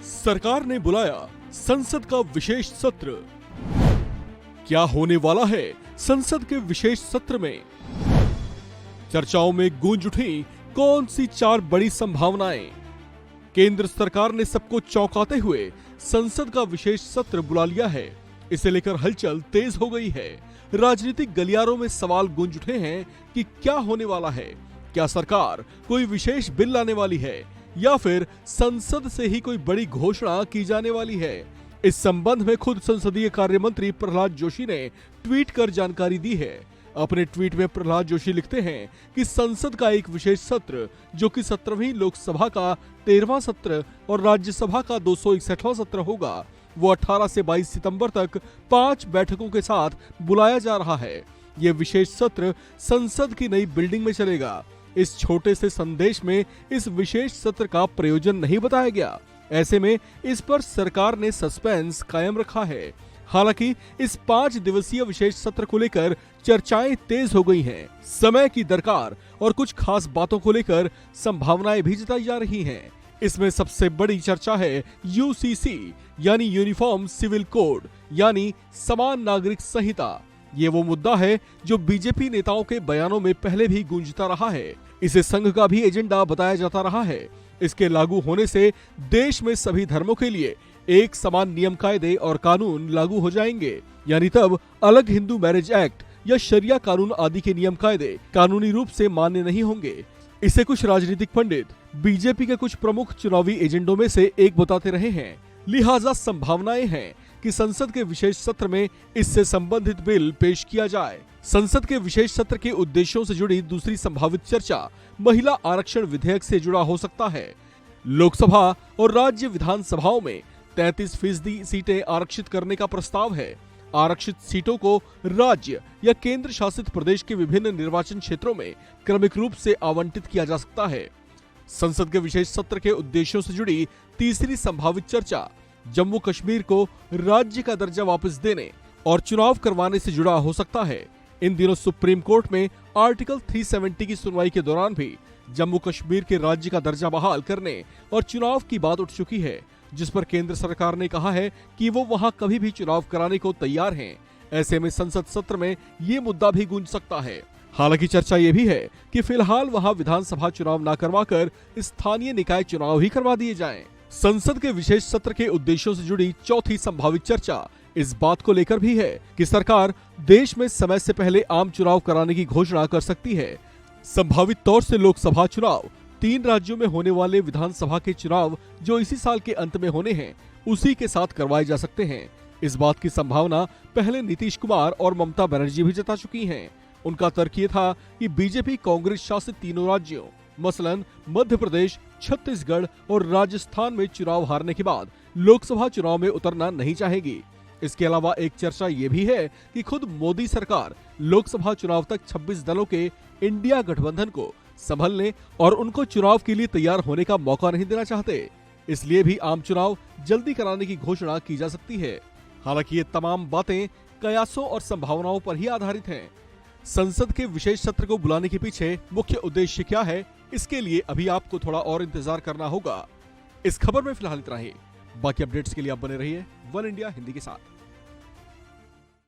सरकार ने बुलाया संसद का विशेष सत्र। क्या होने वाला है संसद के विशेष सत्र में? चर्चाओं में गूंज उठी कौन सी 4 बड़ी संभावनाएं? केंद्र सरकार ने सबको चौंकाते हुए संसद का विशेष सत्र बुला लिया है। इसे लेकर हलचल तेज हो गई है। राजनीतिक गलियारों में सवाल गूंज उठे हैं कि क्या होने वाला है। क्या सरकार कोई विशेष बिल लाने वाली है या फिर संसद से ही कोई बड़ी घोषणा की जाने वाली है? इस संबंध में खुद संसदीय कार्य मंत्री प्रहलाद जोशी ने ट्वीट कर जानकारी दी है। अपने ट्वीट में प्रहलाद जोशी लिखते हैं कि संसद का एक विशेष सत्र जो कि 17वीं लोकसभा का 13वां सत्र और राज्यसभा का 261वां सत्र होगा, वो 18 से 22 सितंबर तक 5 बैठकों के साथ बुलाया जा रहा है। ये विशेष सत्र संसद की नई बिल्डिंग में चलेगा। इस छोटे से संदेश में इस विशेष सत्र का प्रयोजन नहीं बताया गया। ऐसे में इस पर सरकार ने सस्पेंस कायम रखा है। हालांकि इस 5 दिवसीय विशेष सत्र को लेकर चर्चाएं तेज हो गई हैं। समय की दरकार और कुछ खास बातों को लेकर संभावनाएं भी जताई जा रही हैं। इसमें सबसे बड़ी चर्चा है यूसीसी यानी यूनिफॉर्म सिविल कोड यानी समान नागरिक संहिता। ये वो मुद्दा है जो बीजेपी नेताओं के बयानों में पहले भी गूंजता रहा है। इसे संघ का भी एजेंडा बताया जाता रहा है। इसके लागू होने से देश में सभी धर्मों के लिए एक समान नियम कायदे और कानून लागू हो जाएंगे। यानी तब अलग हिंदू मैरिज एक्ट या शरिया कानून आदि के नियम कायदे कानूनी रूप से मान्य नहीं होंगे। इसे कुछ राजनीतिक पंडित बीजेपी के कुछ प्रमुख चुनावी एजेंडों में से एक बताते रहे हैं। लिहाजा संभावनाएं हैं कि संसद के विशेष सत्र में इससे संबंधित बिल पेश किया जाए। संसद के विशेष सत्र के उद्देश्यों से जुड़ी दूसरी संभावित चर्चा महिला आरक्षण विधेयक से जुड़ा हो सकता है। लोकसभा और राज्य विधानसभाओं में 33% सीटें आरक्षित करने का प्रस्ताव है। आरक्षित सीटों को राज्य या केंद्र शासित प्रदेश के विभिन्न निर्वाचन क्षेत्रों में क्रमिक रूप से आवंटित किया जा सकता है। संसद के विशेष सत्र के उद्देश्यों से जुड़ी तीसरी संभावित चर्चा जम्मू कश्मीर को राज्य का दर्जा वापस देने और चुनाव करवाने से जुड़ा हो सकता है। इन दिनों सुप्रीम कोर्ट में आर्टिकल 370 की सुनवाई के दौरान भी जम्मू कश्मीर के राज्य का दर्जा बहाल करने और चुनाव की बात उठ चुकी है, जिस पर केंद्र सरकार ने कहा है कि वो वहां कभी भी चुनाव कराने को तैयार हैं। ऐसे में संसद सत्र में ये मुद्दा भी गूंज सकता है। हालांकि चर्चा ये भी है कि फिलहाल वहां विधानसभा चुनाव न करवाकर स्थानीय निकाय चुनाव ही करवा दिए जाएं। संसद के विशेष सत्र के उद्देश्यों से जुड़ी चौथी संभावित चर्चा इस बात को लेकर भी है कि सरकार देश में समय से पहले आम चुनाव कराने की घोषणा कर सकती है। संभावित तौर से लोकसभा चुनाव 3 राज्यों में होने वाले विधानसभा के चुनाव जो इसी साल के अंत में होने हैं, उसी के साथ करवाए जा सकते हैं। इस बात की संभावना पहले नीतीश कुमार और ममता बनर्जी भी जता चुकी हैं। उनका तर्क ये था कि बीजेपी कांग्रेस शासित तीनों राज्यों मसलन मध्य प्रदेश, छत्तीसगढ़ और राजस्थान में चुनाव हारने के बाद लोकसभा चुनाव में उतरना नहीं चाहेगी। इसके अलावा एक चर्चा ये भी है कि खुद मोदी सरकार लोकसभा चुनाव तक 26 दलों के इंडिया गठबंधन को संभलने और उनको चुनाव के लिए तैयार होने का मौका नहीं देना चाहते। इसलिए भी आम चुनाव जल्दी कराने की घोषणा की जा सकती है। हालांकि ये तमाम बातें कयासों और संभावनाओं पर ही आधारित हैं। संसद के विशेष सत्र को बुलाने के पीछे मुख्य उद्देश्य क्या है, इसके लिए अभी आपको थोड़ा और इंतजार करना होगा। इस खबर में फिलहाल इतना ही। बाकी अपडेट्स के लिए आप बने रहिए वन इंडिया हिंदी के साथ।